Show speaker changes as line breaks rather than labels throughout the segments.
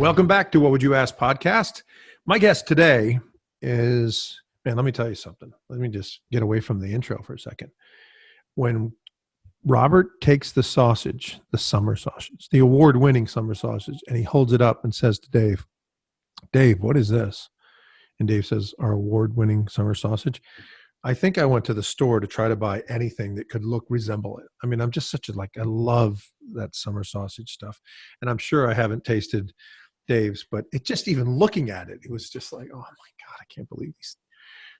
Welcome back to What Would You Ask podcast. My guest today is, man, let me tell you something. Let me just get away from the intro for a second. When Robert takes the sausage, the summer sausage, the award-winning summer sausage, and he holds it up and says to Dave, Dave, what is this? And Dave says, our award-winning summer sausage. I think I went to the store to try to buy anything that could resemble it. I mean, I'm just I love that summer sausage stuff. And I'm sure I haven't tasted Dave's, but it just, even looking at it, it was just like, oh my God, I can't believe these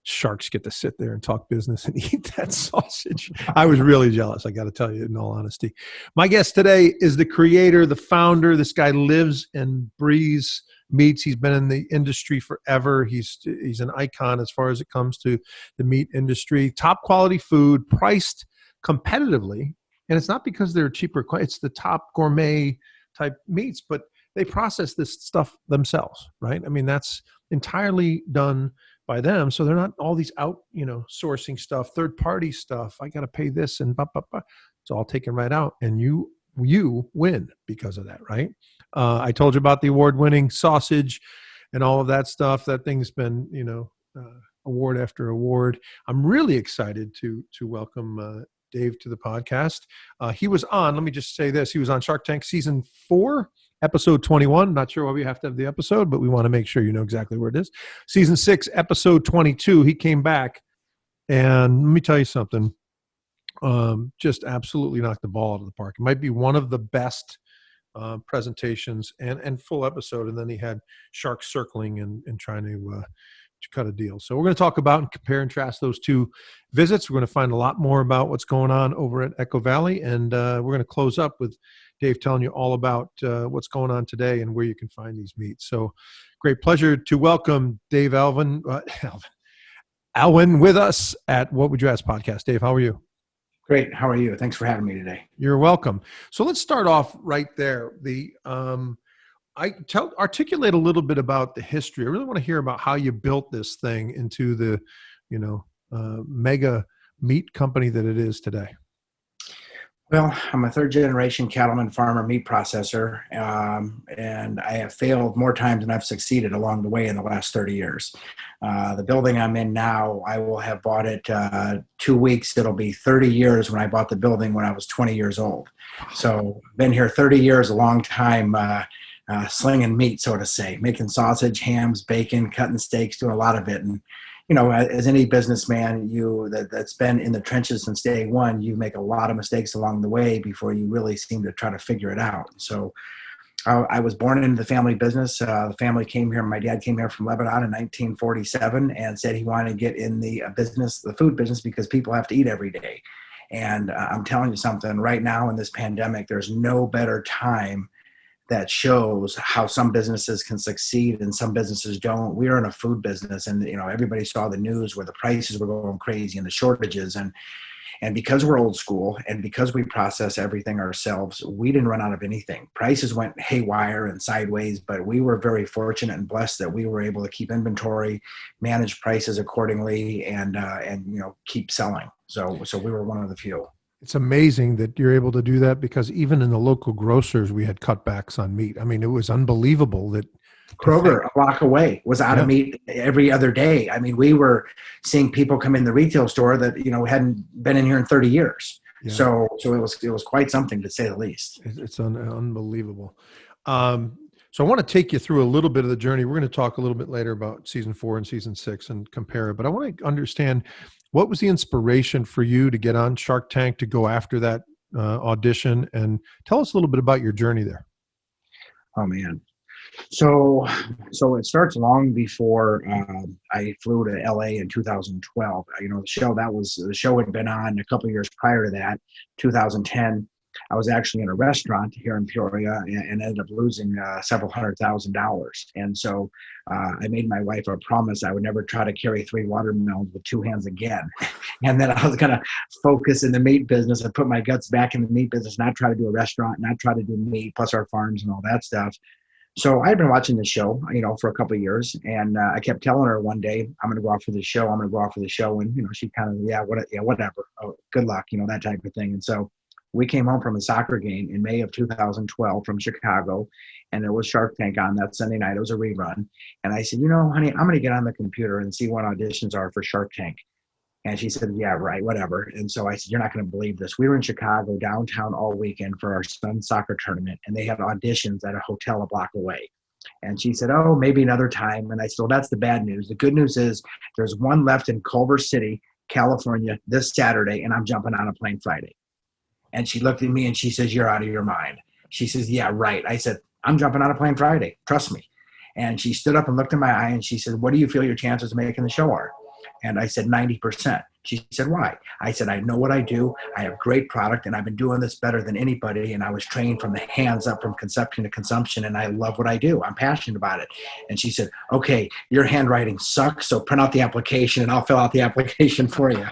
sharks get to sit there and talk business and eat that sausage. I was really jealous, I got to tell you, in all honesty. My guest today is the creator, the founder. This guy lives and breathes meats. He's been in the industry forever. He's an icon as far as it comes to the meat industry. Top quality food, priced competitively. And it's not because they're cheaper. It's the top gourmet type meats, but they process this stuff themselves, right? I mean, that's entirely done by them. So they're not all these out, sourcing stuff, third-party stuff. I got to pay this and blah, blah, blah. It's all taken right out. And you win because of that, right? I told you about the award-winning sausage and all of that stuff. That thing's been, award after award. I'm really excited to welcome Dave to the podcast. He was on, let me just say this, he was on Shark Tank season 4, episode 21. Not sure why we have to have the episode, but we want to make sure you know exactly where it is. Season 6, episode 22, he came back. And let me tell you something, just absolutely knocked the ball out of the park. It might be one of the best presentations and full episode. And then he had sharks circling and trying to cut a deal. So we're going to talk about and compare and contrast those two visits. We're going to find a lot more about what's going on over at Echo Valley. And we're going to close up with Dave telling you all about what's going on today and where you can find these meats. So great pleasure to welcome Dave Alwan with us at What Would You Ask podcast. Dave, how are you?
Great. How are you? Thanks for having me today.
You're welcome. So let's start off right there. Articulate a little bit about the history. I really want to hear about how you built this thing into the, mega meat company that it is today.
Well, I'm a third-generation cattleman farmer meat processor, and I have failed more times than I've succeeded along the way in the last 30 years. The building I'm in now, I will have bought it 2 weeks. It'll be 30 years when I bought the building when I was 20 years old. So been here 30 years, a long time, slinging meat, so to say, making sausage, hams, bacon, cutting steaks, doing a lot of it. And as any businessman, that's been in the trenches since day one, you make a lot of mistakes along the way before you really seem to try to figure it out. So I was born into the family business. The family came here. My dad came here from Lebanon in 1947 and said he wanted to get in the food business, because people have to eat every day. And I'm telling you something, right now in this pandemic, there's no better time that shows how some businesses can succeed and some businesses don't. We are in a food business, and everybody saw the news where the prices were going crazy and the shortages, and because we're old school and because we process everything ourselves, we didn't run out of anything. Prices went haywire and sideways, but we were very fortunate and blessed that we were able to keep inventory, manage prices accordingly, and keep selling. So we were one of the few.
It's amazing that you're able to do that, because even in the local grocers, we had cutbacks on meat. I mean, it was unbelievable that
Kroger, a block away, was out of meat every other day. I mean, we were seeing people come in the retail store that, hadn't been in here in 30 years. Yeah. So it was quite something, to say the least.
It's unbelievable. So I want to take you through a little bit of the journey. We're going to talk a little bit later about season 4 and season 6 and compare it, but I want to understand, what was the inspiration for you to get on Shark Tank, to go after that audition, and tell us a little bit about your journey there.
Oh man. So it starts long before I flew to LA in 2012. The show had been on a couple of years prior to that, 2010. I was actually in a restaurant here in Peoria and ended up losing several $100,000. And so I made my wife a promise I would never try to carry 3 watermelons with 2 hands again. And then I was going to focus in the meat business and put my guts back in the meat business, not try to do a restaurant, not try to do meat, plus our farms and all that stuff. So I had been watching the show, for a couple of years, and I kept telling her one day, I'm going to go out for the show. I'm going to go out for the show. And, she kind of, whatever. Oh, good luck, that type of thing. And so we came home from a soccer game in May of 2012 from Chicago, and there was Shark Tank on that Sunday night. It was a rerun. And I said, honey, I'm going to get on the computer and see what auditions are for Shark Tank. And she said, yeah, right, whatever. And so I said, you're not going to believe this. We were in Chicago downtown all weekend for our son's soccer tournament, and they had auditions at a hotel a block away. And she said, oh, maybe another time. And I said, well, that's the bad news. The good news is there's one left in Culver City, California, this Saturday, and I'm jumping on a plane Friday. And she looked at me and she says, you're out of your mind. She says, yeah, right. I said, I'm jumping on a plane Friday. Trust me. And she stood up and looked in my eye and she said, what do you feel your chances of making the show are? And I said, 90%. She said, why? I said, I know what I do. I have great product, and I've been doing this better than anybody. And I was trained from the hands up, from conception to consumption, and I love what I do. I'm passionate about it. And she said, okay, your handwriting sucks, so print out the application, and I'll fill out the application for you.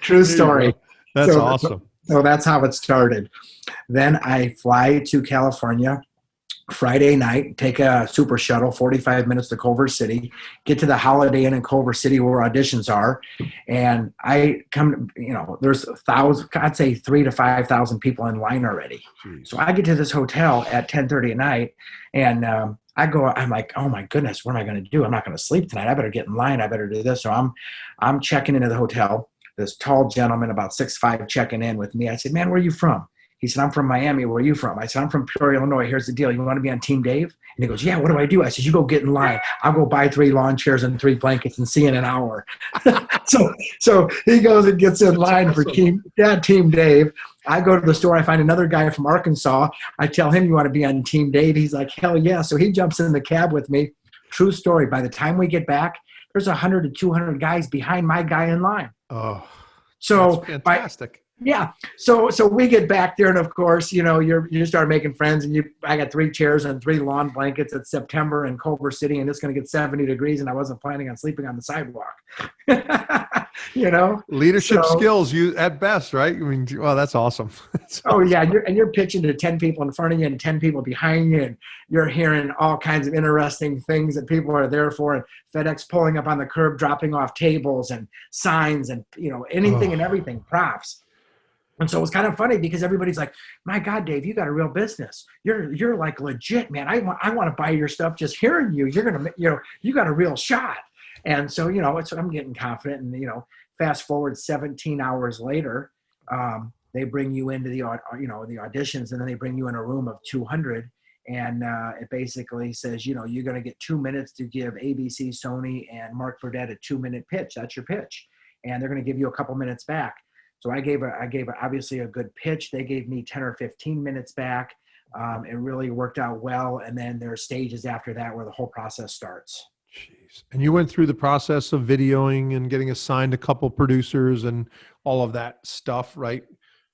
True story.
That's awesome.
So that's how it started. Then I fly to California Friday night, take a super shuttle, 45 minutes to Culver City, get to the Holiday Inn in Culver City where auditions are. And I come, there's I'd say 3,000 to 5,000 people in line already. Jeez. So I get to this hotel at 10:30 at night, and I'm like, oh my goodness, what am I going to do? I'm not going to sleep tonight. I better get in line. I better do this. So I'm checking into the hotel. This tall gentleman, about 6'5", checking in with me. I said, man, where are you from? He said, I'm from Miami. Where are you from? I said, I'm from Peoria, Illinois. Here's the deal. You want to be on Team Dave? And he goes, yeah, what do I do? I said, you go get in line. I'll go buy 3 lawn chairs and 3 blankets and see you in an hour. So he goes and gets in line for Team Dave. I go to the store. I find another guy from Arkansas. I tell him, you want to be on Team Dave? He's like, hell yeah. So he jumps in the cab with me. True story. By the time we get back, there's 100 to 200 guys behind my guy in line.
Oh,
so
that's fantastic.
Yeah. So we get back there, and of course, you start making friends, and I got 3 chairs and 3 lawn blankets. It's September in Culver City, and it's going to get 70 degrees, and I wasn't planning on sleeping on the sidewalk.
Leadership skills, you at best, right? I mean, well, that's awesome.
Oh yeah, you're pitching to 10 people in front of you and 10 people behind you, and you're hearing all kinds of interesting things that people are there for. And FedEx pulling up on the curb, dropping off tables and signs, and anything and everything, props. And so it was kind of funny because everybody's like, my God, Dave, you got a real business. You're like legit, man. I want to buy your stuff just hearing you. You're going to, you got a real shot. And so, I'm getting confident, and, fast forward 17 hours later, they bring you into the auditions, and then they bring you in a room of 200. And it basically says, you're going to get 2 minutes to give ABC, Sony, and Mark Burdett a 2-minute pitch. That's your pitch. And they're going to give you a couple minutes back. So I gave obviously a good pitch. They gave me 10 or 15 minutes back. It really worked out well. And then there are stages after that where the whole process starts.
Jeez. And you went through the process of videoing and getting assigned a couple producers and all of that stuff, right?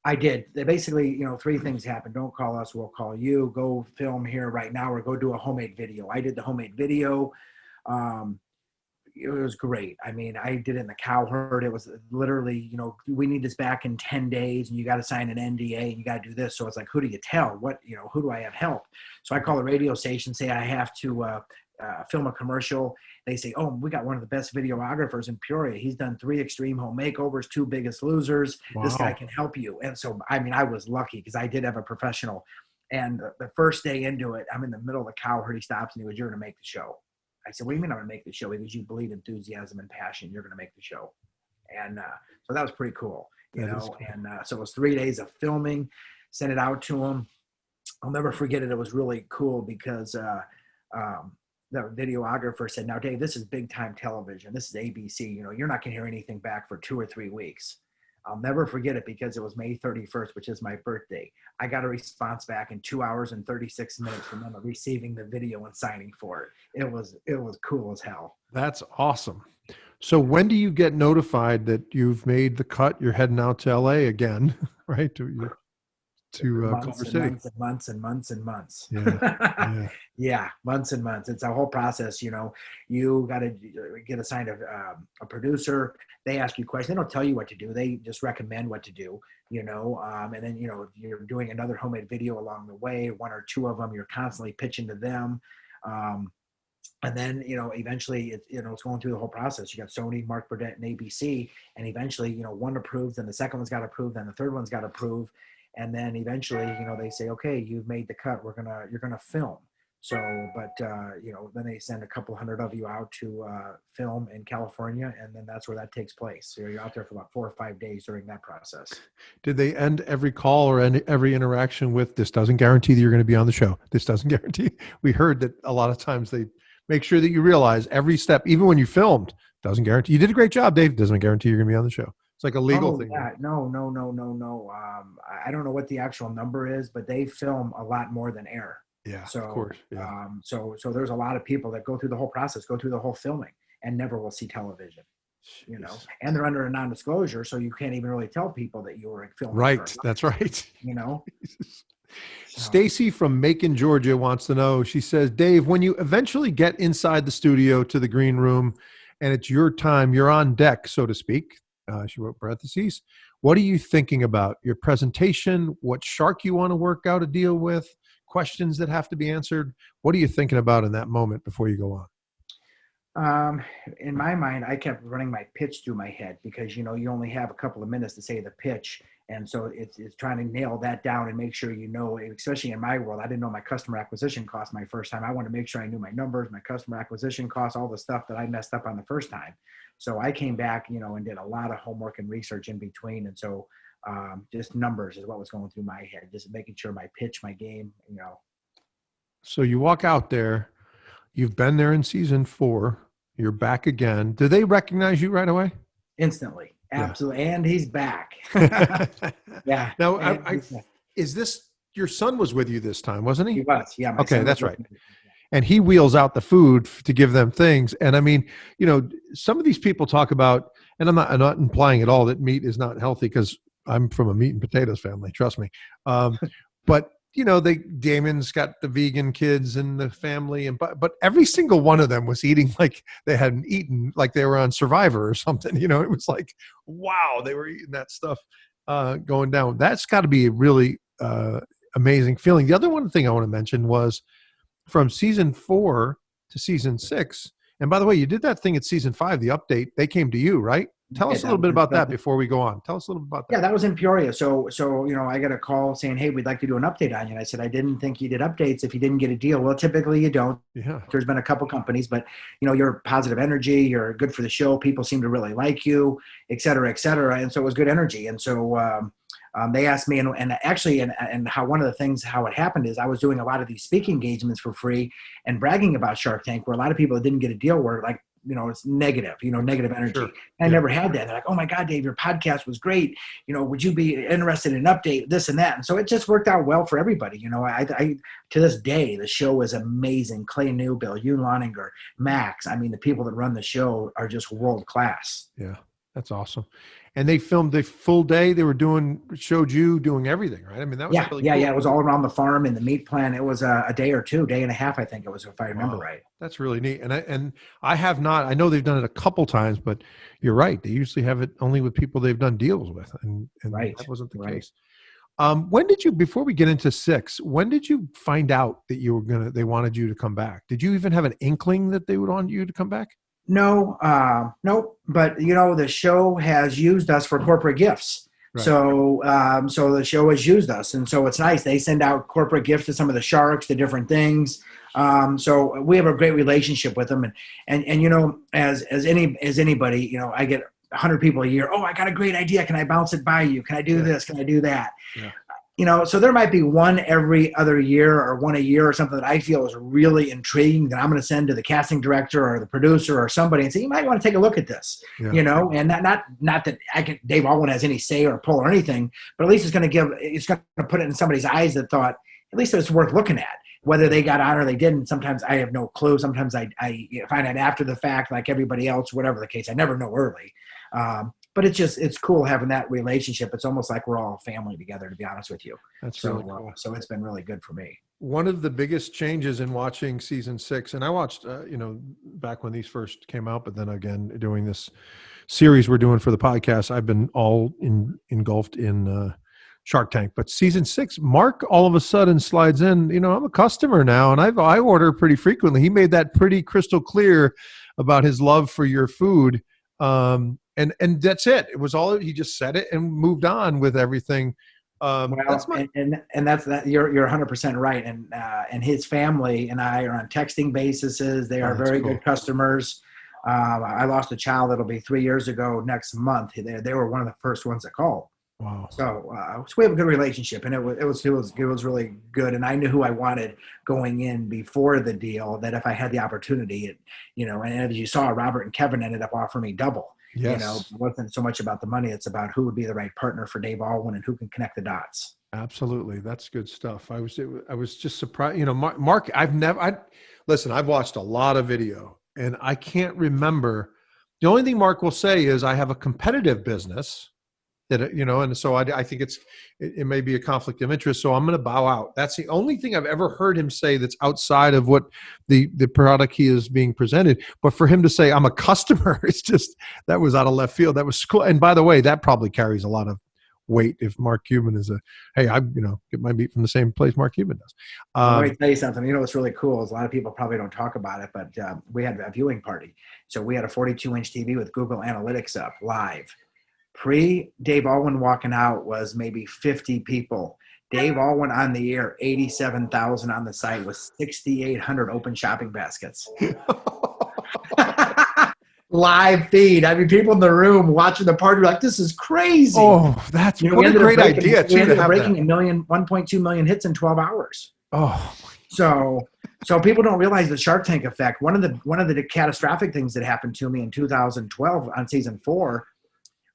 I did. They basically, 3 things happened. Don't call us, we'll call you. Go film here right now, or go do a homemade video. I did the homemade video. It was great. I mean, I did it in the cow herd. It was literally, we need this back in 10 days, and you got to sign an NDA, and you got to do this. So it's like, who do you tell? Who do I have help? So I call the radio station, say I have to film a commercial. They say, oh, we got one of the best videographers in Peoria. He's done 3 Extreme Home Makeovers, 2 Biggest Losers. Wow. This guy can help you. And so, I mean, I was lucky because I did have a professional. And the first day into it, I'm in the middle of the cow herd. He stops and he goes, you're going to make the show. I said, what do you mean I'm going to make the show? Because you bleed enthusiasm and passion. You're going to make the show. And so that was pretty cool, Cool. And so it was 3 days of filming, sent it out to him. I'll never forget it. It was really cool because the videographer said, now, Dave, this is big time television. This is ABC. You're not going to hear anything back for 2 or 3 weeks. I'll never forget it because it was May 31st, which is my birthday. I got a response back in 2 hours and 36 minutes from them receiving the video and signing for it. It was cool as hell. That's awesome.
So when do you get notified that you've made the cut? You're heading out to LA again, right? To Culver City.
Months and months.
Yeah.
Yeah, months and months. It's a whole process. You got to get assigned a producer. They ask you questions. They don't tell you what to do. They just recommend what to do, and then, you're doing another homemade video along the way, 1 or 2 of them, you're constantly pitching to them. And then, eventually it's going through the whole process. You got Sony, Mark Burdett, and ABC, and eventually, one approved, and the second one's got approved, and the third one's got approved. And then eventually, they say, okay, you've made the cut. You're gonna film. So, but then they send a couple hundred of you out to film in California, and then that's where that takes place. So you're out there for about 4 or 5 days during that process.
Did they end every call or every interaction with, this doesn't guarantee that you're going to be on the show? This doesn't guarantee. We heard that a lot of times they make sure that you realize every step, even when you filmed, doesn't guarantee. You did a great job, Dave. Doesn't guarantee you're going to be on the show. It's like a legal thing.
Yeah. No. I don't know what the actual number is, but they film a lot more than air.
Yeah,
so,
of course. Yeah.
So there's a lot of people that go through the whole process, go through the whole filming, and never will see television.
Jeez.
And they're under a non-disclosure, so you can't even really tell people that you were filming.
Right, that's right.
So.
Stacy from Macon, Georgia wants to know. She says, Dave, when you eventually get inside the studio to the green room, and it's your time, you're on deck, so to speak. She wrote parentheses. What are you thinking about? Your presentation? What shark you want to work out a deal with? Questions that have to be answered. What are you thinking about in that moment before you go
on? In my mind, I kept running my pitch through my head because, you only have a couple of minutes to say the pitch. And so it's trying to nail that down and make sure, especially in my world, I didn't know my customer acquisition cost my first time. I wanted to make sure I knew my numbers, my customer acquisition costs, all the stuff that I messed up on the first time. So I came back, and did a lot of homework and research in between. And so just numbers is what was going through my head, just making sure my pitch, my game,
So you walk out there, you've been there in season 4, you're back again. Do they recognize you right away?
Instantly. Absolutely. Yeah. And he's back. Yeah.
Now, is this, your son was with you this time, wasn't he?
He was. Yeah.
Okay. That's right. And he wheels out the food to give them things. And I mean, some of these people talk about, and I'm not implying at all that meat is not healthy, because I'm from a meat and potatoes family, trust me. But Damon's got the vegan kids in the family, but every single one of them was eating like they hadn't eaten, like they were on Survivor or something. It was like, wow, they were eating that stuff going down. That's got to be a really amazing feeling. The other one thing I want to mention was from season 4 to season 6. And by the way, you did that thing at season 5, the update. They came to you, right? Tell us a little bit about that before we go on. Tell us a little bit about that.
Yeah, that was in Peoria. So I got a call saying, hey, we'd like to do an update on you. And I said, I didn't think you did updates if you didn't get a deal. Well, typically you don't.
Yeah.
There's been a couple companies, but you're positive energy. You're good for the show. People seem to really like you, et cetera, et cetera. And so it was good energy. And so they asked me, and actually, and how one of the things, how it happened is I was doing a lot of these speaking engagements for free and bragging about Shark Tank, where a lot of people that didn't get a deal were like, it's negative, negative energy.
Sure.
I never had that. They're like, oh my God, Dave, your podcast was great. Would you be interested in an update, this and that? And so it just worked out well for everybody. I to this day, the show is amazing. Clay Newbill, Yoon Loninger, Max. I mean, the people that run the show are just world class.
Yeah, that's awesome. And they filmed a full day. They showed you doing everything, right? I mean, that was really cool.
Yeah. It was all around the farm and the meat plant. It was a day or two, day and a half, I think it was, if I remember right.
That's really neat. And I have not. I know they've done it a couple times, but you're right. They usually have it only with people they've done deals with, and
right.
That wasn't the case. When did you? Before we get into 6, when did you find out that they wanted you to come back? Did you even have an inkling that they would want you to come back?
No, but the show has used us for corporate gifts. Right. So the show has used us, and so it's nice. They send out corporate gifts to some of the sharks, to different things. So we have a great relationship with them, and as anybody, I get 100 people a year. Oh, I got a great idea. Can I bounce it by you? Can I do this? Can I do that? Yeah. So there might be one every other year or one a year or something that I feel is really intriguing that I'm going to send to the casting director or the producer or somebody and say, you might want to take a look at this, and not that Dave Alwan has any say or pull or anything, but at least it's going to put it in somebody's eyes that thought, at least it's worth looking at. Whether they got on or they didn't, sometimes I have no clue. Sometimes I find out after the fact, like everybody else, whatever the case. I never know early. But it's cool having that relationship. It's almost like we're all family together, to be honest with you.
That's really cool.
So it's been really good for me.
One of the biggest changes in watching season 6, and I watched, back when these first came out, but then again, doing this series we're doing for the podcast, I've been all engulfed in Shark Tank. But season 6, Mark all of a sudden slides in. I'm a customer now, and I order pretty frequently. He made that pretty crystal clear about his love for your food. And that's it. It was all, he just said it and moved on with everything. That's
Well,
my
and that's that. You're 100% right. And his family and I are on texting basis. They
oh,
are
that's
very
cool.
good customers. I lost a child that'll be 3 years ago next month. They were one of the first ones that called.
Wow.
So we have a good relationship, and it was really good. And I knew who I wanted going in before the deal. That if I had the opportunity, and as you saw, Robert and Kevin ended up offering me double.
Yes.
It wasn't so much about the money; it's about who would be the right partner for Dave Alwan and who can connect the dots.
Absolutely. That's good stuff. I was just surprised, Mark, listen, I've watched a lot of video and I can't remember. The only thing Mark will say is I have a competitive business that, and so I think it may be a conflict of interest. So I'm going to bow out. That's the only thing I've ever heard him say that's outside of what the product he is being presented. But for him to say I'm a customer, it's just, that was out of left field. That was cool. And by the way, that probably carries a lot of weight if Mark Cuban is hey, I get my beat from the same place Mark Cuban does.
Well, let me tell you something. What's really cool is a lot of people probably don't talk about it, but we had a viewing party. So we had a 42-inch TV with Google Analytics up live. Pre-Dave Alwan walking out was maybe 50 people. Dave Alwan on the air, 87,000 on the site with 6,800 open shopping baskets. Live feed. I mean, people in the room watching the party were like, this is crazy.
Oh, that's what a great idea too.
We ended up breaking 1.2 million hits in 12 hours.
Oh,
so people don't realize the Shark Tank effect. One of the catastrophic things that happened to me in 2012 on season 4,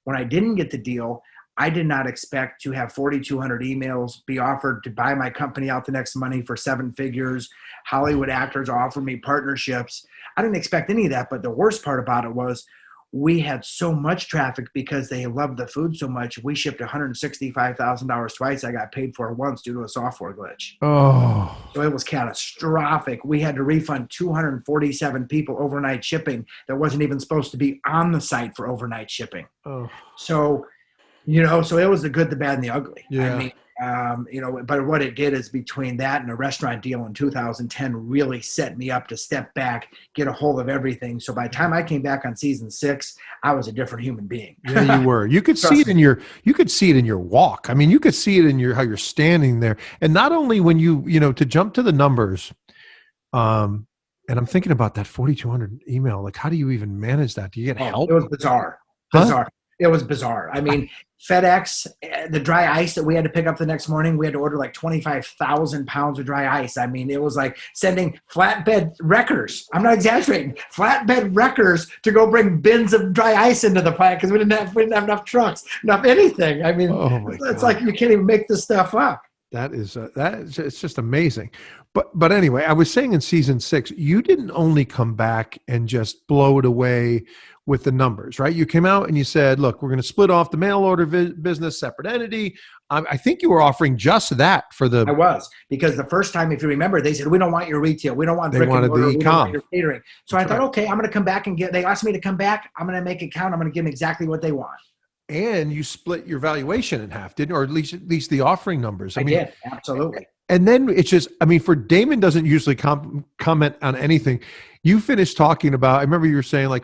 when I didn't get the deal, I did not expect to have 4,200 emails be offered to buy my company out the next money for 7 figures. Hollywood actors offered me partnerships. I didn't expect any of that, but the worst part about it was we had so much traffic because they loved the food so much. We shipped $165,000 twice. I got paid for it once due to a software glitch.
Oh,
So it was catastrophic. We had to refund 247 people overnight shipping that wasn't even supposed to be on the site for overnight shipping.
oh,
So so it was the good, the bad, and the ugly.
yeah.
I mean, but what it did is between that and a restaurant deal in 2010 really set me up to step back, get a hold of everything. So by the time I came back on season 6, I was a different human being.
Yeah, you were. You could see it in your walk. I mean, you could see it in how you're standing there. And not only when to jump to the numbers, and I'm thinking about that 4,200 email. Like, how do you even manage that? Do you get help?
It was bizarre.
Huh?
It was bizarre. I mean, FedEx, the dry ice that we had to pick up the next morning, we had to order like 25,000 pounds of dry ice. I mean, it was like sending flatbed wreckers. I'm not exaggerating. Flatbed wreckers to go bring bins of dry ice into the plant because we didn't have enough trucks, enough anything. I mean, it's like you can't even make this stuff up.
It's just amazing. But anyway, I was saying in season 6, you didn't only come back and just blow it away with the numbers, right? You came out and you said, look, we're going to split off the mail order business, separate entity. I think you were offering just that for the...
I was, because the first time, if you remember, they said, we don't want your retail. We don't want brick and mortar. We don't want your catering. So I thought, okay, I'm going to come back and they asked me to come back. I'm going to make it count. I'm going to give them exactly what they want.
And you split your valuation in half, didn't you? Or at least the offering numbers.
I did, absolutely.
And then it's just, for Damon doesn't usually comment on anything. You finished talking about, I remember you were saying like,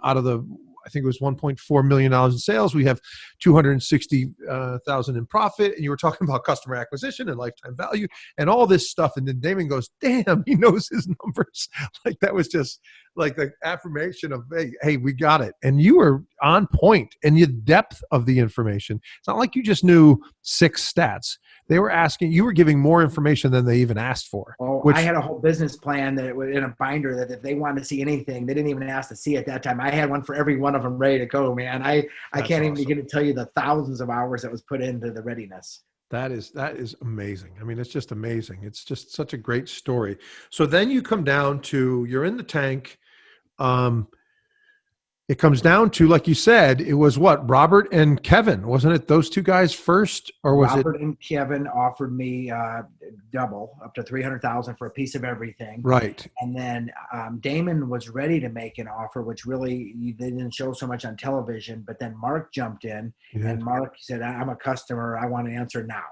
out of the, I think it was $1.4 million in sales, we have 260,000 in profit. And you were talking about customer acquisition and lifetime value and all this stuff. And then Damon goes, damn, he knows his numbers. Like that was just like the affirmation of, hey, we got it. And you were on point and the depth of the information. It's not like you just knew 6 stats. They were asking, you were giving more information than they even asked for.
Oh, I had a whole business plan that was in a binder that if they wanted to see anything, they didn't even ask to see at that time. I had one for every one of them ready to go, man. I can't even begin to tell you the thousands of hours that was put into the readiness.
That is amazing. It's just amazing. It's just such a great story. So then you come down to, you're in the tank. It comes down to, like you said, it was what, Robert and Kevin, wasn't it? Those 2 guys first, or was
Robert and Kevin offered me double, up to 300,000 for a piece of everything.
Right.
And then Damon was ready to make an offer, which really they didn't show so much on television. But then Mark jumped in, and Mark said, "I'm a customer. I want to answer now."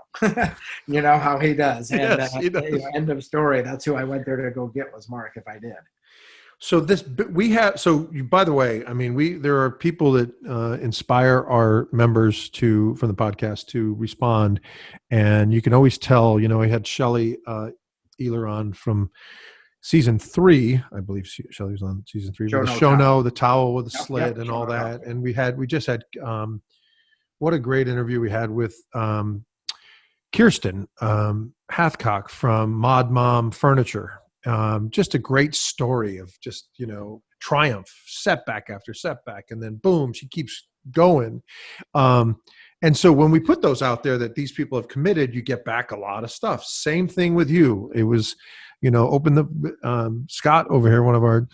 You know how he does. And
Yes, he does.
end of story. That's who I went there to go get was Mark. If I did.
So by the way, I mean, there are people that inspire our members from the podcast to respond. And you can always tell, we had Shelley Ealer on from season 3. I believe Shelley was on season 3 with the Shono, the towel with the slit and all that. And we just had, what a great interview we had with Kirsten Hathcock from Mod Mom Furniture. Just a great story of just, triumph, setback after setback. And then boom, she keeps going. And so when we put those out there that these people have committed, you get back a lot of stuff. Same thing with you. It was, Scott over here, one of our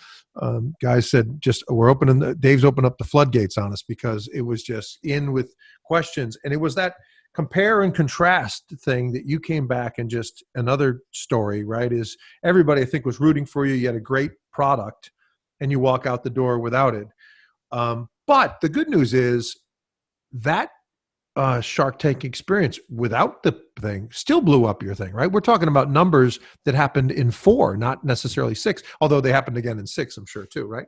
guys said, Dave's opened up the floodgates on us because it was just in with questions. And it was that compare and contrast thing that you came back and just another story, right? Is everybody, I think, was rooting for you. You had a great product and you walk out the door without it. But the good news is that Shark Tank experience without the thing still blew up your thing, right? We're talking about numbers that happened in 4, not necessarily 6, although they happened again in 6, I'm sure too, right?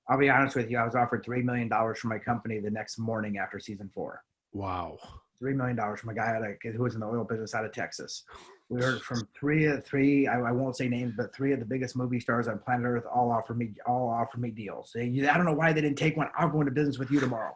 I'll be honest with you. I was offered $3 million for my company the next morning after season 4.
Wow.
$3 million from a guy who was in the oil business out of Texas. We heard from three. I won't say names, but 3 of the biggest movie stars on planet Earth all offer me deals. I don't know why they didn't take one. I'll go into business with you tomorrow.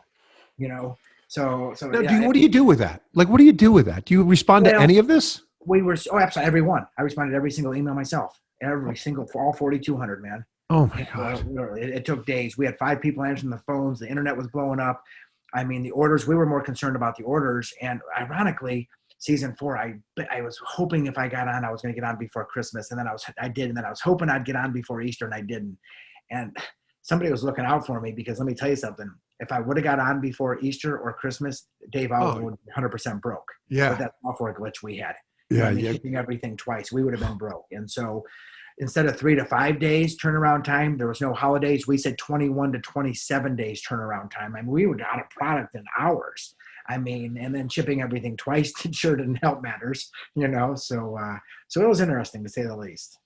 So
now, what do you do with that? Like, what do you do with that? Do you respond to any of this?
Absolutely, every one. I responded to every single email myself. All 4,200, man.
Oh my God.
It took days. We had 5 people answering the phones. The internet was blowing up. I mean, the orders, we were more concerned about the orders. And ironically, season 4, I was hoping if I got on, I was going to get on before Christmas. And then I did. And then I was hoping I'd get on before Easter, and I didn't. And somebody was looking out for me, because let me tell you something. If I would have got on before Easter or Christmas, Dave Alwan would be 100% broke.
Yeah.
But that software glitch we had.
Yeah.
Shipping everything twice, we would have been broke. And so instead of 3 to 5 days turnaround time, there was no holidays. We said 21 to 27 days turnaround time. I mean, we were out of product in hours. I mean, and then shipping everything twice sure didn't help matters, So it was interesting, to say the least.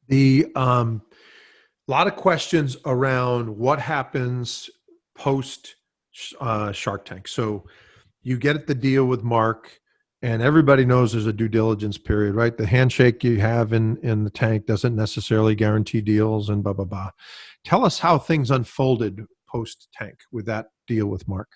The lot of questions around what happens post Shark Tank. So you get the deal with Mark, and everybody knows there's a due diligence period, right? The handshake you have in the tank doesn't necessarily guarantee deals and blah, blah, blah. Tell us how things unfolded post tank with that deal with Mark.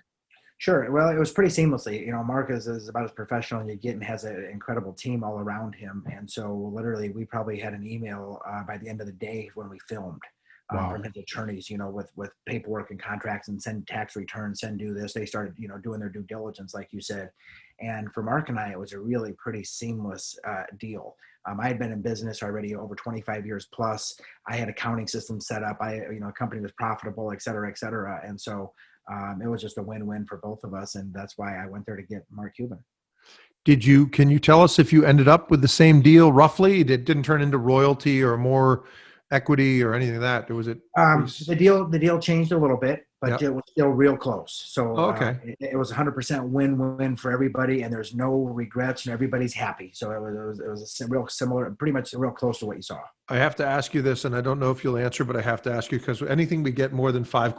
Sure. Well, it was pretty seamlessly. Mark is about as professional as you get and has an incredible team all around him. And so literally we probably had an email by the end of the day when we filmed. From his attorneys, with paperwork and contracts, and send tax returns, do this. They started, doing their due diligence, like you said. And for Mark and I, it was a really pretty seamless deal. I had been in business already over 25 years plus. I had accounting systems set up. A company was profitable, et cetera, et cetera. And so it was just a win-win for both of us. And that's why I went there to get Mark Cuban.
Can you tell us if you ended up with the same deal roughly? It didn't turn into royalty or more equity or anything like that? Or was it
the deal changed a little bit, but It was still real close. So it was 100% win-win for everybody, and there's no regrets, and everybody's happy. So it was a real similar, pretty much real close to what you saw.
I have to ask you this, and I don't know if you'll answer, but I have to ask you, because anything we get more than 5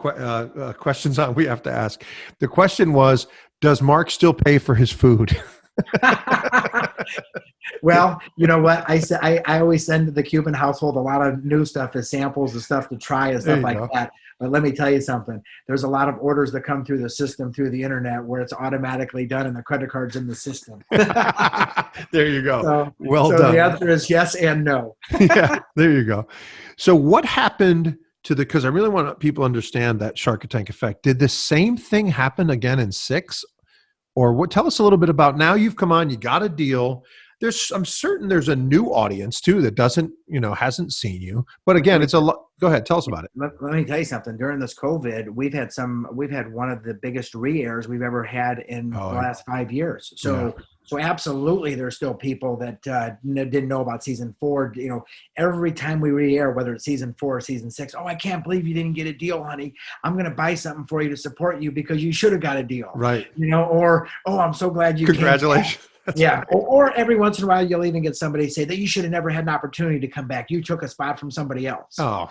questions on, we have to ask. The question was, does Mark still pay for his food?
Well, you know what? I always send to the Cuban household a lot of new stuff as samples and stuff to try and stuff like that. But let me tell you something. There's a lot of orders that come through the system, through the internet, where it's automatically done and the credit card's in the system.
There you go.
So
done.
The answer is yes and no.
Yeah, there you go. So what happened because I really want people to understand that Shark Tank effect. Did the same thing happen again in 6? Or tell us a little bit about, now you've come on, you got a deal. I'm certain there's a new audience too that hasn't seen you. But again, it's a lot. Go ahead, tell us about it.
Let me tell you something. During this COVID, we've had one of the biggest re-airs we've ever had in the last 5 years. So absolutely, there's still people that didn't know about season 4. Every time we re-air, whether it's season 4 or season 6, I can't believe you didn't get a deal, honey. I'm going to buy something for you to support you because you should have got a deal.
Right.
Or, I'm so glad you
Congratulations.
Yeah. Or every once in a while, you'll even get somebody say that you should have never had an opportunity to come back. You took a spot from somebody else.
Oh,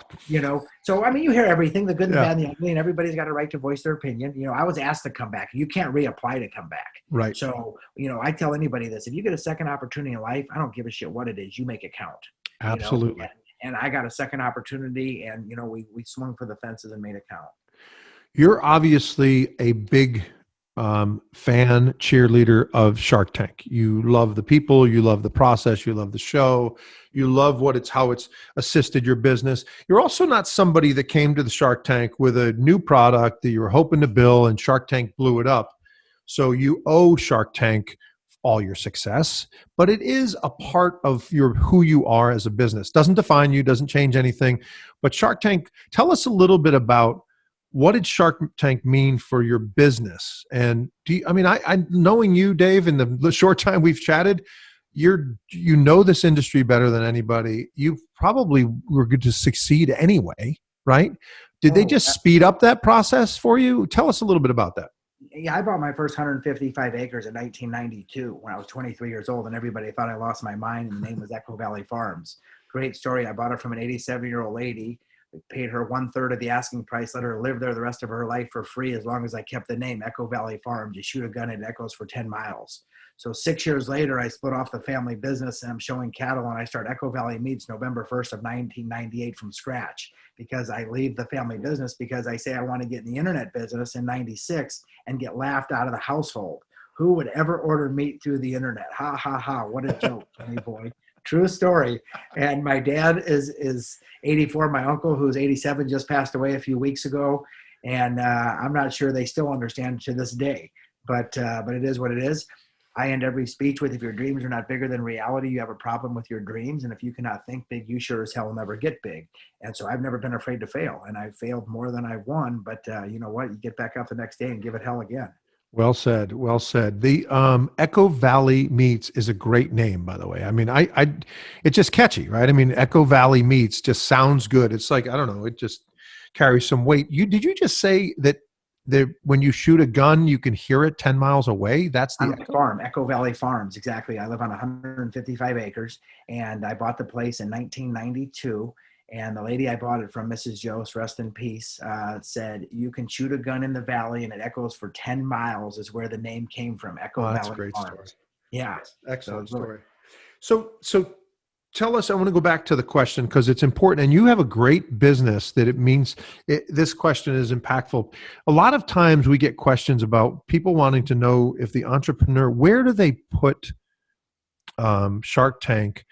So I mean, you hear everything, the good, the
yeah.
bad, and the ugly, and everybody's got a right to voice their opinion. I was asked to come back. You can't reapply to come back.
Right.
So, I tell anybody this: if you get a second opportunity in life, I don't give a shit what it is. You make it count.
Absolutely.
And I got a second opportunity, and we swung for the fences and made it count.
You're obviously a big fan, cheerleader of Shark Tank. You love the people, you love the process, you love the show, you love how it's assisted your business. You're also not somebody that came to the Shark Tank with a new product that you were hoping to build and Shark Tank blew it up. So you owe Shark Tank all your success, but it is a part of who you are as a business. Doesn't define you, doesn't change anything. But Shark Tank, tell us a little bit about what did Shark Tank mean for your business? And I knowing you, Dave, in the short time we've chatted, you know this industry better than anybody. You probably were good to succeed anyway, right? Did they just speed up that process for you? Tell us a little bit about that.
Yeah, I bought my first 155 acres in 1992 when I was 23 years old, and everybody thought I lost my mind, and the name was Echo Valley Farms. Great story. I bought it from an 87-year-old lady. We paid her 1/3 of the asking price, let her live there the rest of her life for free as long as I kept the name Echo Valley Farms. You shoot a gun, it echoes for 10 miles. So 6 years later, I split off the family business and I'm showing cattle, and I start Echo Valley Meats November 1st of 1998 from scratch, because I leave the family business because I say I want to get in the internet business in 96 and get laughed out of the household. Who would ever order meat through the internet? Ha, ha, ha. What a joke, Tony boy. True story. And my dad is 84. My uncle, who's 87, just passed away a few weeks ago. And I'm not sure they still understand to this day. But it is what it is. I end every speech with, if your dreams are not bigger than reality, you have a problem with your dreams. And if you cannot think big, you sure as hell will never get big. And so I've never been afraid to fail. And I've failed more than I've won. But you know what? You get back up the next day and give it hell again.
Well said. Well said. The Echo Valley Meats is a great name, by the way. I mean, it's just catchy, right? I mean, Echo Valley Meats just sounds good. It's like, I don't know, it just carries some weight. Did you just say that when you shoot a gun, you can hear it 10 miles away? That's the
farm, Echo Valley Farms. Exactly. I live on 155 acres, and I bought the place in 1992. And the lady I bought it from, Mrs. Jost, rest in peace, said, you can shoot a gun in the valley and it echoes for 10 miles is where the name came from, Echo Valley Farms. That's a great story. Yeah.
Excellent story. So tell us, I want to go back to the question because it's important. And you have a great business that it means this question is impactful. A lot of times we get questions about people wanting to know if the entrepreneur, where do they put Shark Tank